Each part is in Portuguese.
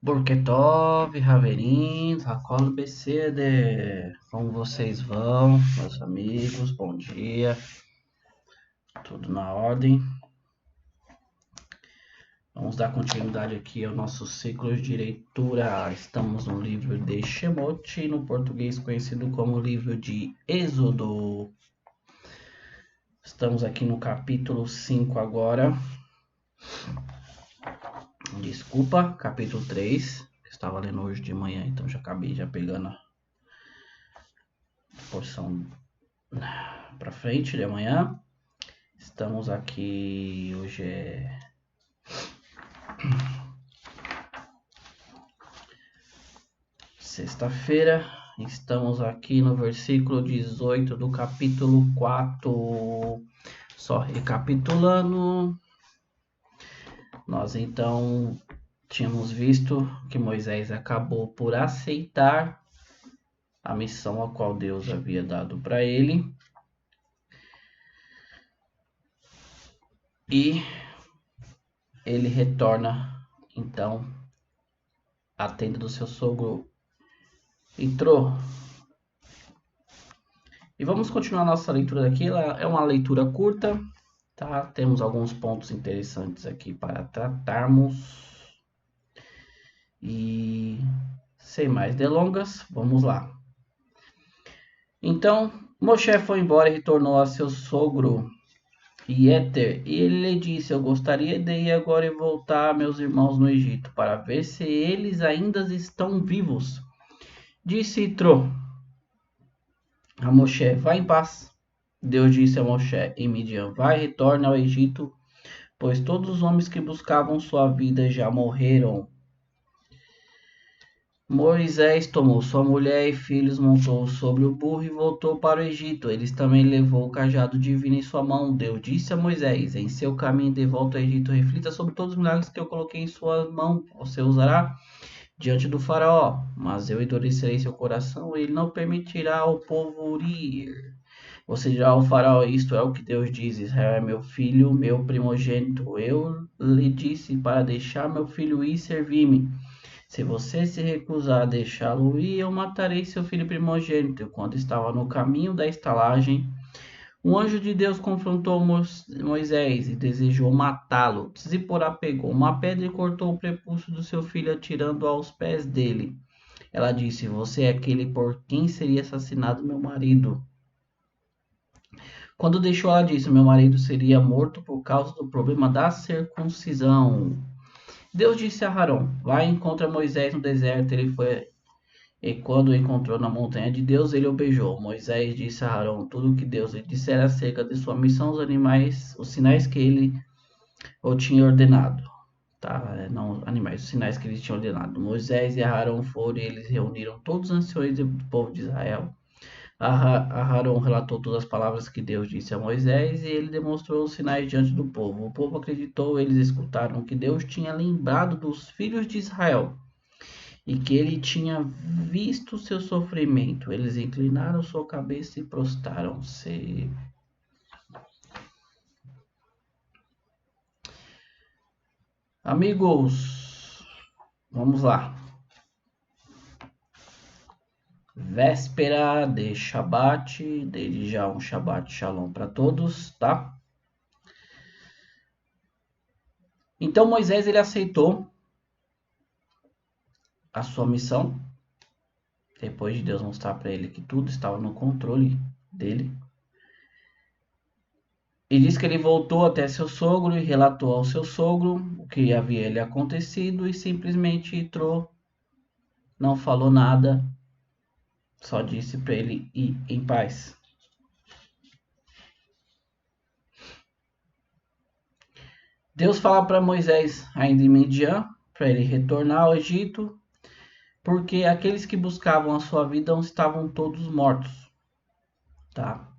Burketov, Raverin, Racolo Becede. Como vocês vão, meus amigos? Bom dia. Tudo na ordem. Vamos dar continuidade aqui ao nosso ciclo de leitura. Estamos no livro de Shemot, no português conhecido como livro de Êxodo. Estamos aqui no capítulo 5 agora. Desculpa, capítulo 3. Estava lendo hoje de manhã, então já acabei pegando a porção para frente de amanhã. Estamos aqui, hoje é sexta-feira, estamos aqui no versículo 18 do capítulo 4. Só recapitulando, nós então tínhamos visto que Moisés acabou por aceitar a missão a qual Deus havia dado para ele. E ele retorna então à tenda do seu sogro Itrô. E vamos continuar nossa leitura aqui. Ela é uma leitura curta, tá? Temos alguns pontos interessantes aqui para tratarmos. E sem mais delongas, vamos lá. Então, Moshe foi embora e retornou a seu sogro Yeter, e ele lhe disse: Eu gostaria de ir agora e voltar a meus irmãos no Egito, para ver se eles ainda estão vivos. Disse Itrô a Moshe: Vá em paz. Deus disse a Moshe em Midian: Vai, retorna ao Egito, pois todos os homens que buscavam sua vida já morreram. Moisés tomou sua mulher e filhos, montou sobre o burro e voltou para o Egito. Eles também levou o cajado divino em sua mão. Deus disse a Moisés: Em seu caminho de volta ao Egito, reflita sobre todos os milagres que eu coloquei em sua mão. Você usará diante do faraó, mas eu endurecerei seu coração e ele não permitirá ao povo ir. Você dirá ao faraó: Isto é o que Deus diz: Israel é meu filho, meu primogênito. Eu lhe disse para deixar meu filho ir servir-me. Se você se recusar a deixá-lo ir, eu matarei seu filho primogênito. Quando estava no caminho da estalagem, um anjo de Deus confrontou Moisés e desejou matá-lo. Zípora pegou uma pedra e cortou o prepúcio do seu filho, atirando aos pés dele. Ela disse: Você é aquele por quem seria assassinado meu marido. Quando deixou, ela disse: Meu marido seria morto por causa do problema da circuncisão. Deus disse a Arão: Vai e encontra Moisés no deserto. Ele foi, e quando o encontrou na montanha de Deus, ele o beijou. Moisés disse a Arão tudo o que Deus lhe dissera acerca de sua missão, os animais, os sinais que ele o tinha ordenado. Tá? Não animais, os sinais que ele tinha ordenado. Moisés e Arão foram e eles reuniram todos os anciões do povo de Israel. Arão relatou todas as palavras que Deus disse a Moisés e ele demonstrou os sinais diante do povo. O povo acreditou, eles escutaram que Deus tinha lembrado dos filhos de Israel e que ele tinha visto seu sofrimento. Eles inclinaram sua cabeça e prostraram-se. Amigos, vamos lá. Véspera de Shabat, desde já um Shabat Shalom para todos, tá? Então Moisés ele aceitou a sua missão, depois de Deus mostrar para ele que tudo estava no controle dele. E diz que ele voltou até seu sogro e relatou ao seu sogro o que havia lhe acontecido e simplesmente entrou, não falou nada, só disse para ele ir em paz. Deus fala para Moisés ainda em Midian, para ele retornar ao Egito, porque aqueles que buscavam a sua vida estavam todos mortos, tá?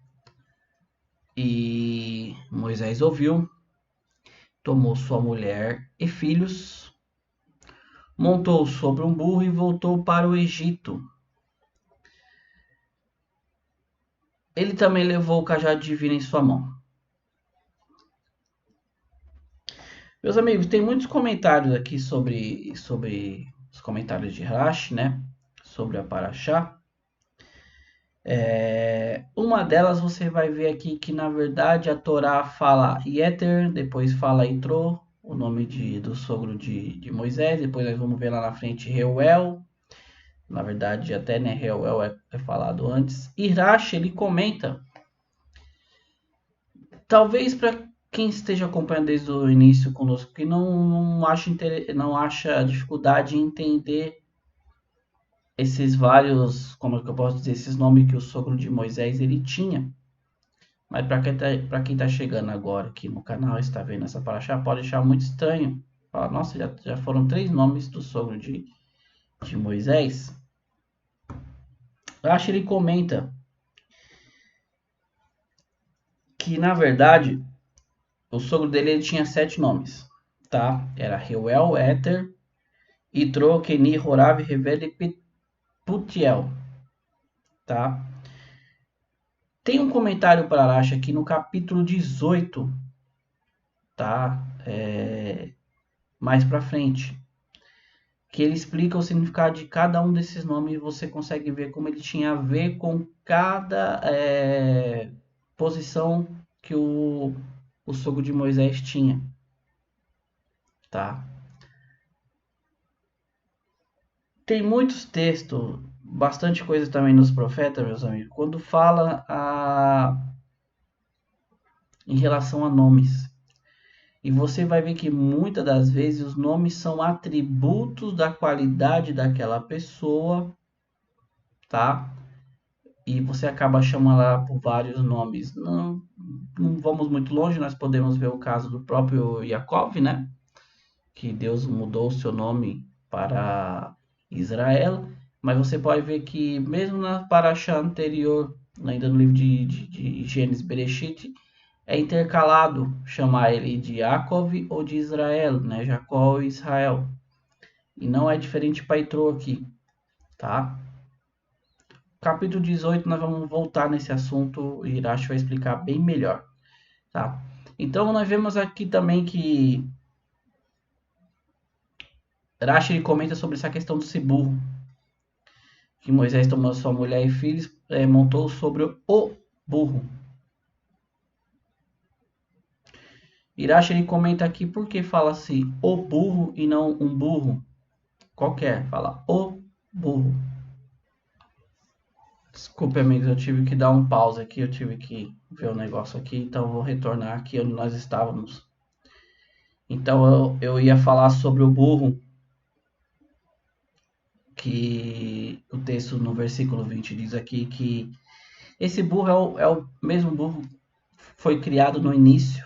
E Moisés ouviu, tomou sua mulher e filhos, montou sobre um burro e voltou para o Egito. Ele também levou o cajado divino em sua mão. Meus amigos, tem muitos comentários aqui sobre os comentários de Rashi, né, sobre a Paraxá. Uma delas você vai ver aqui que na verdade a Torá fala Yeter, depois fala Itrô, o nome do sogro de Moisés, depois nós vamos ver lá na frente Reuel, na verdade até né, Reuel é falado antes. E Rashi ele comenta, talvez para quem esteja acompanhando desde o início conosco, que não acha dificuldade em entender esses vários, como é que eu posso dizer, esses nomes que o sogro de Moisés ele tinha. Mas para quem tá chegando agora aqui no canal, está vendo essa paraxá, pode achar muito estranho. Fala, nossa, já foram 3 nomes do sogro de Moisés. Eu acho que ele comenta que, na verdade, o sogro dele ele tinha 7 nomes, tá? Era Reuel, Éter, Itrô, Keni, Horav, Revel e Putiel, tá? Tem um comentário para Arash aqui no capítulo 18, tá? Mais para frente, que ele explica o significado de cada um desses nomes e você consegue ver como ele tinha a ver com cada posição que o sogro de Moisés tinha, tá? Tem muitos textos, bastante coisa também nos profetas, meus amigos, quando fala em relação a nomes. E você vai ver que muitas das vezes os nomes são atributos da qualidade daquela pessoa, tá? E você acaba chamando ela por vários nomes. Não vamos muito longe, nós podemos ver o caso do próprio Yaakov, né? Que Deus mudou o seu nome para Israel. Mas você pode ver que mesmo na paraxá anterior, ainda no livro de Gênesis Bereshit, é intercalado chamar ele de Yaakov ou de Israel, né? Jacó e Israel. E não é diferente para Itrô aqui, tá? Capítulo 18 nós vamos voltar nesse assunto e Irache vai explicar bem melhor, tá? Então nós vemos aqui também que Irache comenta sobre essa questão do burro, que Moisés tomou sua mulher e filhos, montou sobre o burro. Irache ele comenta aqui por que fala assim o burro e não um burro qualquer, fala o burro. Desculpe, amigos, eu tive que dar um pause aqui, eu tive que ver o negócio aqui, então vou retornar aqui onde nós estávamos. Então eu ia falar sobre o burro, que o texto no versículo 20 diz aqui que esse burro é o mesmo burro que foi criado no início,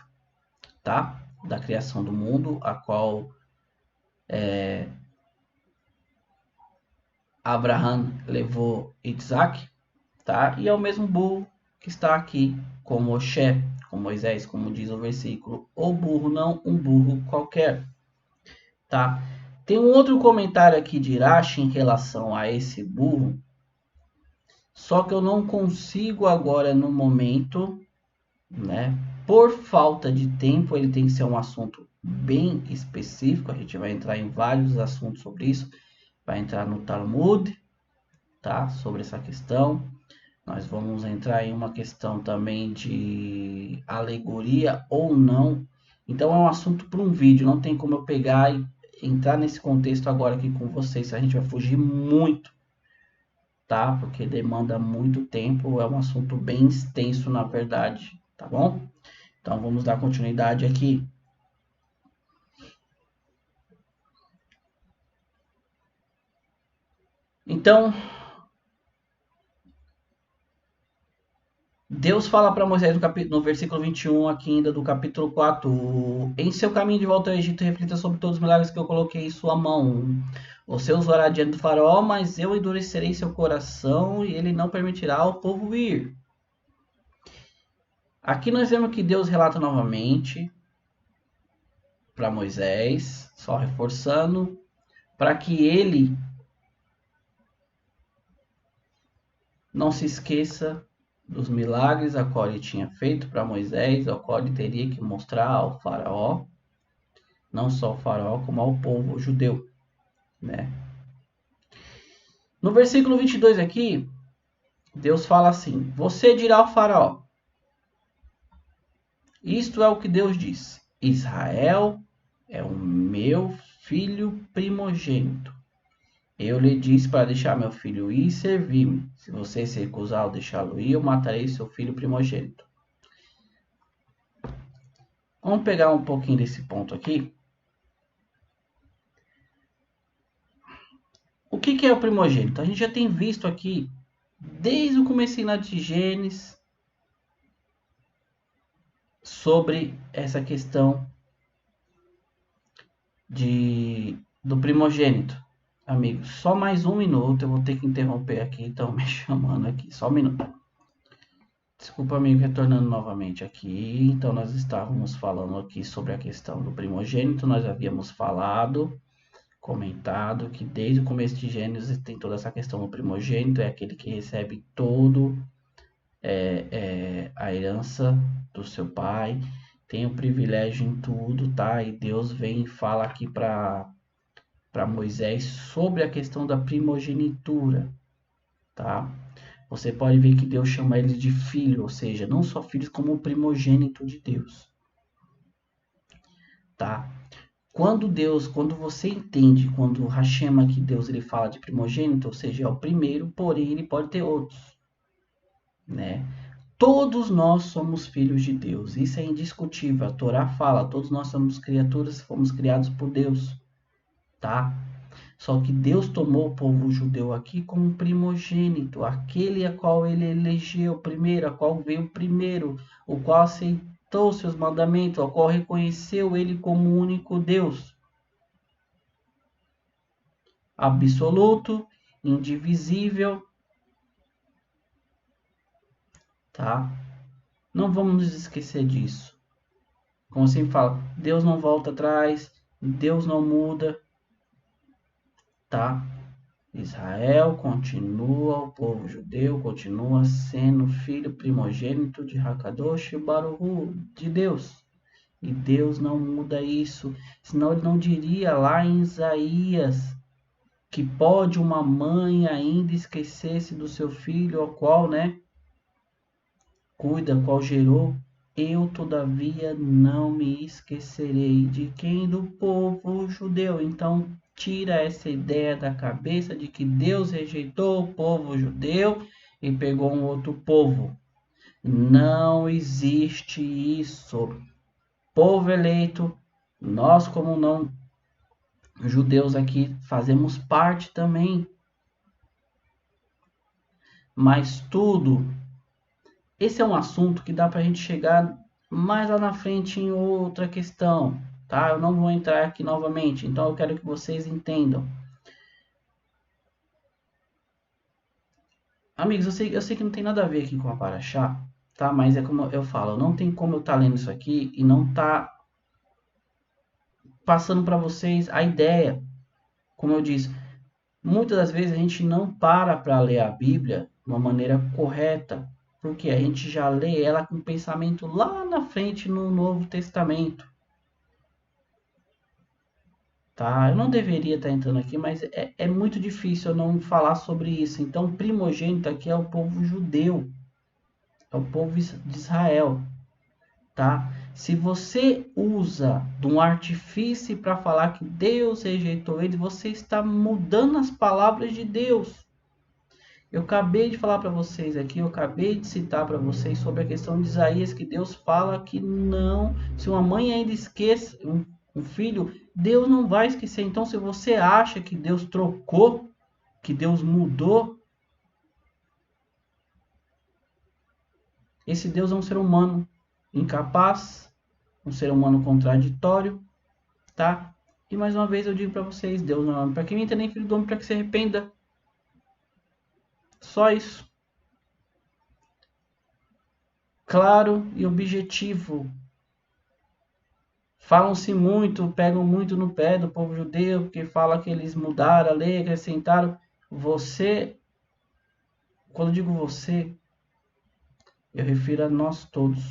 tá? Da criação do mundo, a qual Abraham levou Isaac, tá? E é o mesmo burro que está aqui com Moshe, com Moisés, como diz o versículo. O burro, não um burro qualquer, tá? Tem um outro comentário aqui de Irache em relação a esse burro, só que eu não consigo agora no momento, né? Por falta de tempo, ele tem que ser um assunto bem específico. A gente vai entrar em vários assuntos sobre isso. Vai entrar no Talmud, tá? Sobre essa questão. Nós vamos entrar em uma questão também de alegoria ou não. Então é um assunto para um vídeo. Não tem como eu pegar e entrar nesse contexto agora aqui com vocês. A gente vai fugir muito, tá? Porque demanda muito tempo. É um assunto bem extenso, na verdade, tá bom? Então vamos dar continuidade aqui. Então, Deus fala para Moisés no versículo 21 aqui ainda do capítulo 4. Em seu caminho de volta ao Egito, reflita sobre todos os milagres que eu coloquei em sua mão. Você usará diante do faraó, mas eu endurecerei seu coração e ele não permitirá ao povo ir. Aqui nós vemos que Deus relata novamente para Moisés, só reforçando, para que ele não se esqueça dos milagres a qual ele tinha feito para Moisés, ao qual ele teria que mostrar ao faraó, não só ao faraó, como ao povo judeu, né? No versículo 22 aqui, Deus fala assim: você dirá ao faraó, isto é o que Deus diz, Israel é o meu filho primogênito. Eu lhe disse para deixar meu filho ir e servir-me. Se você se recusar ao deixá-lo ir, eu matarei seu filho primogênito. Vamos pegar um pouquinho desse ponto aqui. O que é o primogênito? A gente já tem visto aqui, desde o começo lá de Gênesis, sobre essa questão do primogênito. Amigos, só mais um minuto, eu vou ter que interromper aqui, estão me chamando aqui, só um minuto. Desculpa, amigo, retornando novamente aqui. Então, nós estávamos falando aqui sobre a questão do primogênito. Nós havíamos comentado que desde o começo de Gênesis tem toda essa questão do primogênito, é aquele que recebe todo a herança do seu pai, tem o privilégio em tudo, tá? E Deus vem e fala aqui para Moisés sobre a questão da primogenitura, tá? Você pode ver que Deus chama eles de filho, ou seja, não só filhos, como o primogênito de Deus, tá? Quando você entende, quando o Hashem aqui, Deus, ele fala de primogênito, ou seja, é o primeiro, porém ele pode ter outros, né? Todos nós somos filhos de Deus, isso é indiscutível, a Torá fala, todos nós somos criaturas, fomos criados por Deus, tá? Só que Deus tomou o povo judeu aqui como primogênito, aquele a qual ele elegeu primeiro, a qual veio primeiro, o qual aceitou seus mandamentos, ao qual reconheceu ele como o único Deus, absoluto, indivisível, tá? Não vamos nos esquecer disso. Como sempre fala, Deus não volta atrás, Deus não muda, tá? Israel continua, o povo judeu continua sendo filho primogênito de Hakadosh Baruch de Deus. E Deus não muda isso, senão ele não diria lá em Isaías que pode uma mãe ainda esquecer-se do seu filho, ao qual, né, cuida, qual gerou. Eu, todavia, não me esquecerei de quem? Do povo judeu. Então, tira essa ideia da cabeça de que Deus rejeitou o povo judeu e pegou um outro povo. Não existe isso. Povo eleito, nós como não judeus aqui fazemos parte também. Mas tudo, esse é um assunto que dá para a gente chegar mais lá na frente em outra questão, tá? Eu não vou entrar aqui novamente, então eu quero que vocês entendam. Amigos, eu sei que não tem nada a ver aqui com a Paraxá, tá? Mas é como eu falo, não tem como eu estar lendo isso aqui e não estar passando para vocês a ideia. Como eu disse, muitas das vezes a gente não para ler a Bíblia de uma maneira correta, porque a gente já lê ela com pensamento lá na frente no Novo Testamento. Tá? Eu não deveria estar entrando aqui, mas é muito difícil eu não falar sobre isso. Então, primogênito aqui é o povo judeu, é o povo de Israel, tá? Se você usa de um artifício para falar que Deus rejeitou eles, você está mudando as palavras de Deus. Eu acabei de falar para vocês aqui, eu acabei de citar para vocês sobre a questão de Isaías, que Deus fala que não, se uma mãe ainda esquece um filho, Deus não vai esquecer. Então, se você acha que Deus trocou, que Deus mudou, esse Deus é um ser humano incapaz, um ser humano contraditório, tá? E mais uma vez eu digo para vocês, Deus não é homem para que minta, nem filho do homem para que se arrependa. Só isso. Claro e objetivo. Falam-se muito, pegam muito no pé do povo judeu, porque fala que eles mudaram a lei, acrescentaram. Você, quando digo você, eu refiro a nós todos,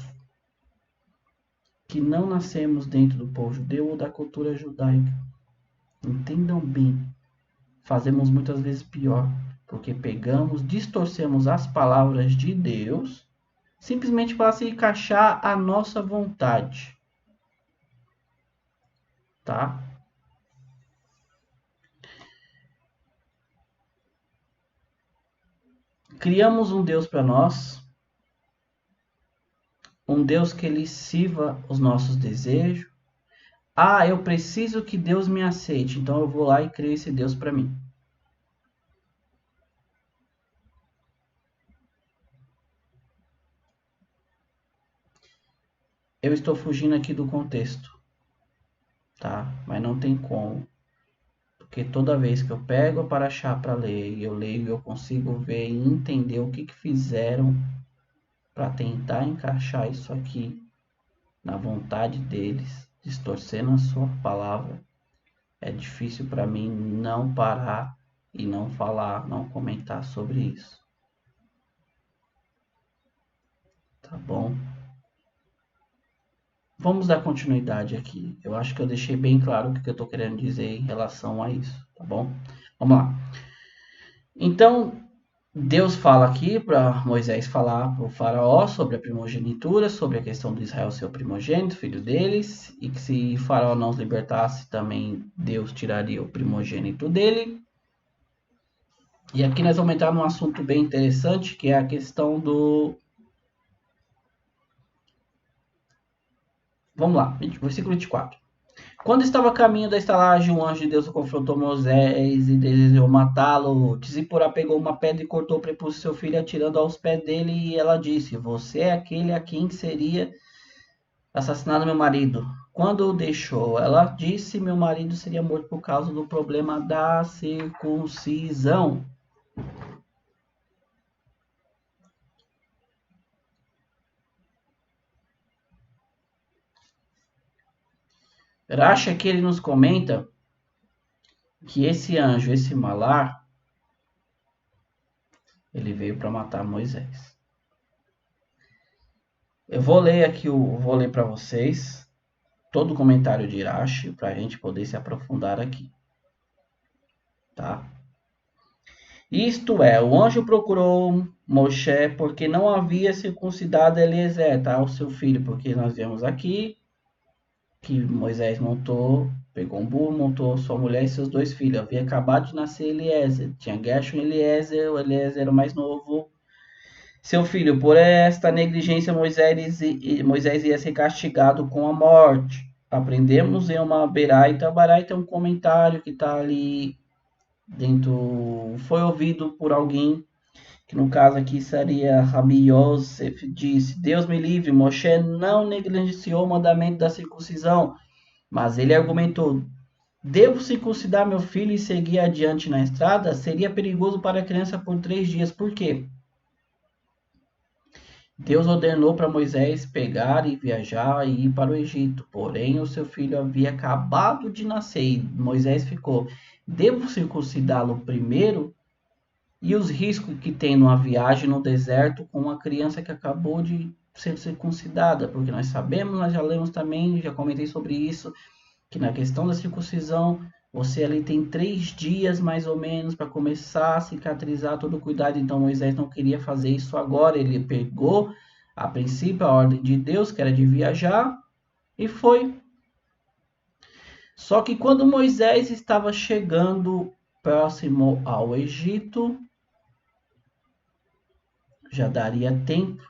que não nascemos dentro do povo judeu ou da cultura judaica. Entendam bem, fazemos muitas vezes pior. porque pegamos, distorcemos as palavras de Deus, simplesmente para se encaixar a nossa vontade. Tá? Criamos um Deus para nós, um Deus que ele sirva os nossos desejos. Ah, eu preciso que Deus me aceite, então eu vou lá e crio esse Deus para mim. Eu estou fugindo aqui do contexto, tá? Mas não tem como. Porque toda vez que eu pego a paraxá para ler, e eu leio, eu consigo ver e entender o que fizeram para tentar encaixar isso aqui na vontade deles, distorcendo a sua palavra. É difícil para mim não parar e não falar, não comentar sobre isso. Tá bom? Vamos dar continuidade aqui. Eu acho que eu deixei bem claro o que eu estou querendo dizer em relação a isso, tá bom? Vamos lá. Então, Deus fala aqui para Moisés falar para o faraó sobre a primogenitura, sobre a questão de Israel ser o primogênito, filho deles, e que se o faraó não os libertasse, também Deus tiraria o primogênito dele. E aqui nós vamos entrar num assunto bem interessante, que é a questão do... Vamos lá, versículo 24. Quando estava a caminho da estalagem, um anjo de Deus confrontou Moisés e desejou matá-lo. Tzipora pegou uma pedra e cortou o prepúcio de seu filho, atirando aos pés dele, e ela disse: Você é aquele a quem seria assassinado meu marido. Quando o deixou, ela disse: Meu marido seria morto por causa do problema da circuncisão. Rashi aqui ele nos comenta que esse anjo, esse malar, ele veio para matar Moisés. Eu vou ler aqui, vou ler para vocês todo o comentário de Rashi para a gente poder se aprofundar aqui, tá? Isto é, o anjo procurou Moshe porque não havia circuncidado Eliezer, tá? O seu filho, porque nós vemos aqui que Moisés pegou um burro, montou sua mulher e seus 2 filhos. Havia acabado de nascer Eliezer. Tinha Gershon e Eliezer, o Eliezer era o mais novo. Seu filho, por esta negligência, Moisés ia ser castigado com a morte. Aprendemos em uma Beraita. A Beraita é um comentário que está ali dentro. Foi ouvido por alguém, que no caso aqui seria Rabi Yosef, disse: Deus me livre, Moshe não negligenciou o mandamento da circuncisão, mas ele argumentou: devo circuncidar meu filho e seguir adiante na estrada? Seria perigoso para a criança por 3 dias. Por quê? Deus ordenou para Moisés pegar e viajar e ir para o Egito, porém o seu filho havia acabado de nascer e Moisés ficou: devo circuncidá-lo primeiro? E os riscos que tem numa viagem no deserto com uma criança que acabou de ser circuncidada, porque nós sabemos, nós já lemos também, já comentei sobre isso, que na questão da circuncisão, você ali tem 3 dias mais ou menos para começar a cicatrizar todo o cuidado. Então Moisés não queria fazer isso agora, ele pegou a princípio a ordem de Deus, que era de viajar, e foi. Só que quando Moisés estava chegando próximo ao Egito, já daria tempo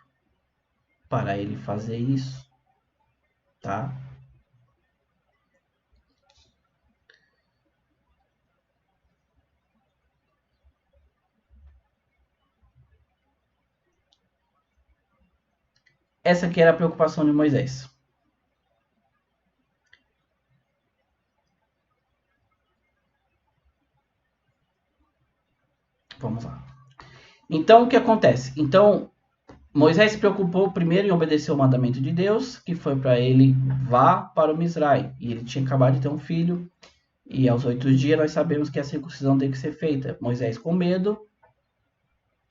para ele fazer isso, tá? Essa aqui era a preocupação de Moisés. Vamos lá. Então, o que acontece? Então, Moisés se preocupou primeiro em obedecer o mandamento de Deus, que foi para ele: vá para o Misrai. E ele tinha acabado de ter um filho, e aos 8 dias nós sabemos que a circuncisão tem que ser feita. Moisés, com medo,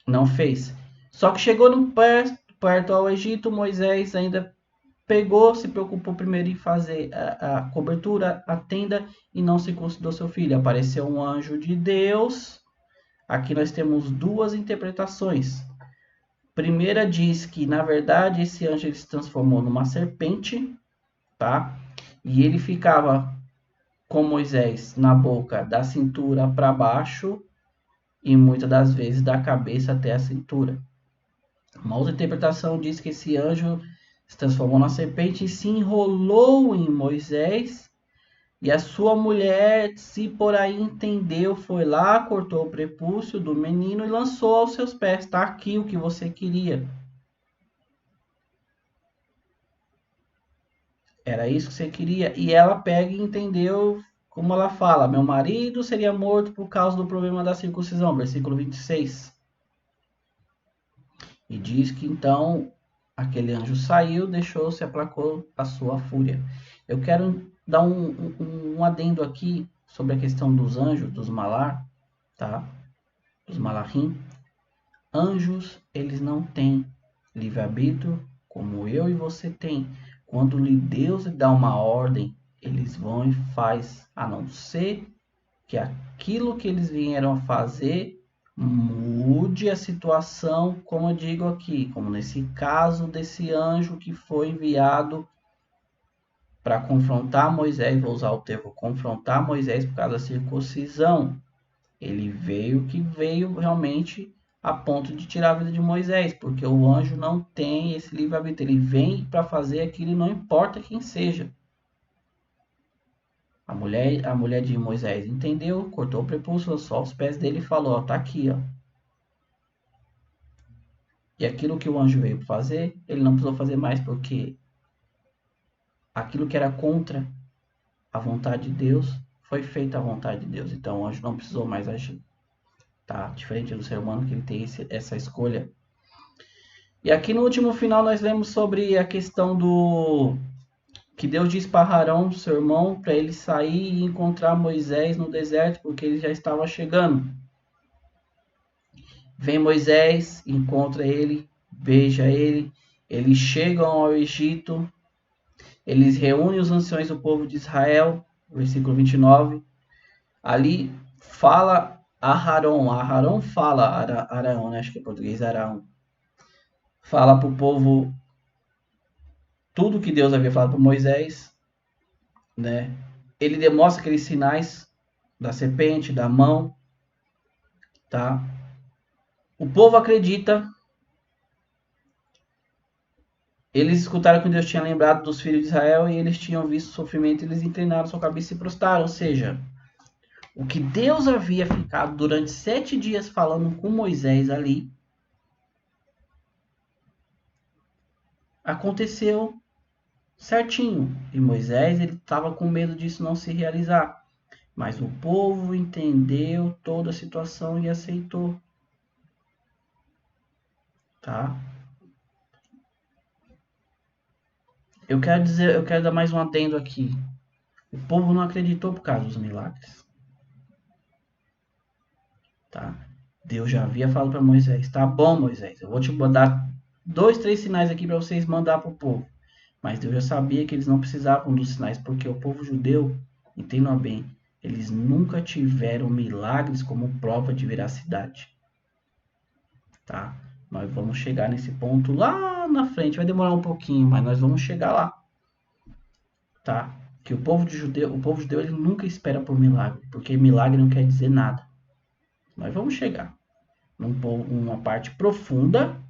não fez. Só que chegou perto ao Egito, Moisés ainda pegou, se preocupou primeiro em fazer a cobertura, a tenda, e não circuncidou seu filho. Apareceu um anjo de Deus, aqui nós temos duas interpretações. Primeira diz que, na verdade, esse anjo ele se transformou numa serpente, tá? E ele ficava com Moisés na boca da cintura para baixo e muitas das vezes da cabeça até a cintura. Uma outra interpretação diz que esse anjo se transformou na serpente e se enrolou em Moisés, e a sua mulher, se por aí entendeu, foi lá, cortou o prepúcio do menino e lançou aos seus pés. Está aqui o que você queria. Era isso que você queria. E ela pega e entendeu, como ela fala, meu marido seria morto por causa do problema da circuncisão, versículo 26. E diz que então aquele anjo saiu, deixou-se, aplacou a sua fúria. Eu quero dar um adendo aqui sobre a questão dos anjos, dos malar, tá? Dos malachim. Anjos, eles não têm livre-arbítrio como eu e você tem. Quando Deus lhe dá uma ordem, eles vão e faz, a não ser que aquilo que eles vieram a fazer mude a situação, como eu digo aqui, como nesse caso desse anjo que foi enviado para confrontar Moisés, vou usar o termo confrontar Moisés por causa da circuncisão. Ele veio que veio realmente a ponto de tirar a vida de Moisés, porque o anjo não tem esse livre-arbítrio, ele vem para fazer aquilo, não importa quem seja. A mulher de Moisés entendeu, cortou o prepúcio, só os pés dele e falou, ó, tá aqui, ó. E aquilo que o anjo veio fazer, ele não precisou fazer mais, porque aquilo que era contra a vontade de Deus, foi feita a vontade de Deus. Então o anjo não precisou mais agir. Tá? Diferente do ser humano, que ele tem essa escolha. E aqui no último final nós lemos sobre a questão do que Deus diz para Arão, seu irmão, para ele sair e encontrar Moisés no deserto, porque ele já estava chegando. Vem Moisés, encontra ele, beija ele, eles chegam ao Egito, eles reúnem os anciões do povo de Israel, versículo 29, ali fala a Arão fala, Arão, né? Acho que é português, Arão, fala para o povo tudo que Deus havia falado para Moisés, né? Ele demonstra aqueles sinais da serpente, da mão, tá? O povo acredita. Eles escutaram que Deus tinha lembrado dos filhos de Israel e eles tinham visto o sofrimento, eles inclinaram sua cabeça e se prostraram. Ou seja, o que Deus havia ficado durante 7 dias falando com Moisés ali, aconteceu certinho. E Moisés ele estava com medo disso não se realizar. Mas o povo entendeu toda a situação e aceitou. Tá? Eu quero dar mais um adendo aqui. O povo não acreditou por causa dos milagres. Tá? Deus já havia falado para Moisés, tá bom, Moisés, eu vou te mandar 2, 3 sinais aqui para vocês mandar para o povo. Mas Deus já sabia que eles não precisavam dos sinais, porque o povo judeu, entendam bem, eles nunca tiveram milagres como prova de veracidade. Tá? Nós vamos chegar nesse ponto lá na frente, vai demorar um pouquinho, mas nós vamos chegar lá. Tá? Que o povo judeu ele nunca espera por milagre, porque milagre não quer dizer nada. Nós vamos chegar numa parte profunda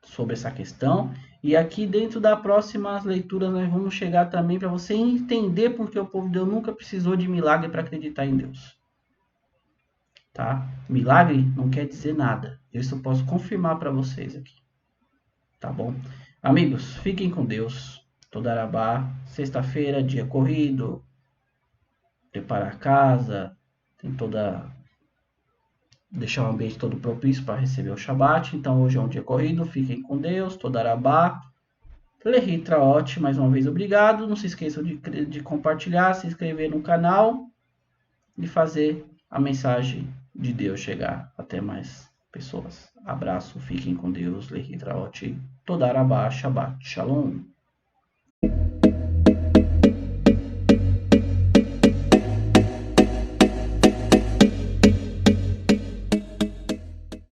sobre essa questão. E aqui dentro da próxima leitura nós vamos chegar também para você entender porque o povo de Deus nunca precisou de milagre para acreditar em Deus. Tá? Milagre não quer dizer nada. Isso eu posso confirmar para vocês aqui. Tá bom? Amigos, fiquem com Deus. Todarabá, sexta-feira, dia corrido. Preparar a casa. Tem toda... deixar o ambiente todo propício para receber o Shabat. Então hoje é um dia corrido, fiquem com Deus, Todarabá, Lehitraot, mais uma vez obrigado. Não se esqueçam de compartilhar, se inscrever no canal e fazer a mensagem de Deus chegar até mais pessoas. Abraço, fiquem com Deus, Lehitraot, Todarabá, Shabbat, Shalom.